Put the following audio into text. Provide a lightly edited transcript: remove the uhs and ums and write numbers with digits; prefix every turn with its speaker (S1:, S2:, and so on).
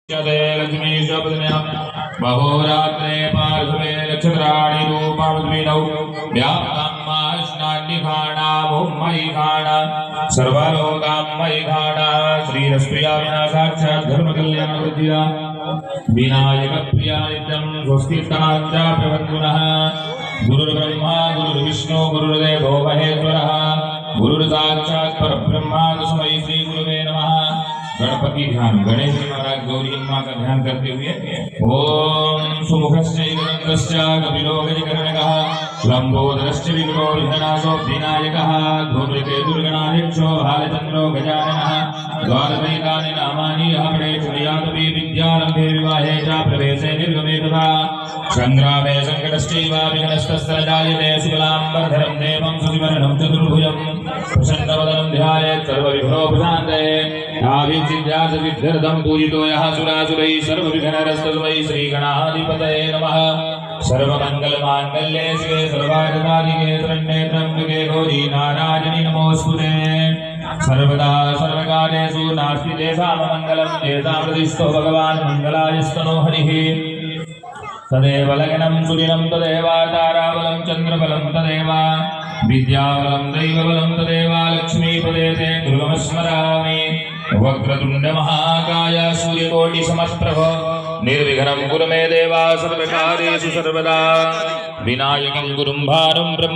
S1: लक्ष्मी शब्दम्या महोरात्रे पार्श्वे नक्षत्राणि रूपमद्विनौ व्याप्तान्माश्नान्निखाणामुम्मयि खाणा सर्वलोकाम्मयि खाणा श्रीरस्प्रिया विना साक्षात् धर्मकल्याणवृद्धिया विनायकप्रिया नित्यं स्वस्तिस्ताञ्च प्रवन्पुनः गुरुर्ब्रह्मा गुरुर्विष्णु गुरुर्देवो महेश्वरः गुरुर्साक्षात् परब्रह्मा तस्मै श्री गुरुवे नमः। गणपति ध्यान गणेश जी महाराज गौरी अम्मा का ध्यान करते हुए ओम सुमुखश्चैकदन्तश्च कपिलोगजकर्णकः लंबोदरश्च विकटो विघ्ननाशो विनायकः धूम्रकेतुर्गणाध्यक्षो भालचन्द्रो गजाननः द्वादशैतानि नामानि हवणे चुर्यादपि विद्यारम्भे विवाहे च प्रवेशे निर्गमे तथा संग्रामे संकटश्चैव विघ्नस्तस्य जायते शुक्लाम्बरधरं देवं सुशिवर्णं चतुर्भुजं प्रसन्नवदनं ध्यायेत् सर्वविघ्नोपशान्तये आविद्यासिद्ध्यर्थं पूजितो यः सुरासुरैः सर्वविघ्नहरस्तस्मै श्रीगणाधिपतये नमः। सर्वमङ्गलमाङ्गल्ये शिवे सर्वार्थसाधिके शरण्ये त्र्यम्बके गौरी नारायणि नमोऽस्तुते। सर्वदा सर्वकार्येषु नास्ति तेषाममङ्गलं तेषां हृदिस्थो भगवान् मङ्गलायस्तनो हरिः। तदेव लग्नं सुदिनं तदेव ताराबलं चन्द्रबलं तदेव विद्याबलं दैवबलं तदेव लक्ष्मीपदे ते दुर्गमस्मरामि। वक्रतुण्ड महाकाय सूर्यकोटि समप्रभ निर्विघ्नं कुरु मे देवा सर्वकार्येषु सर्वदा। विनायकं गुरुं भानुं ब्रह्म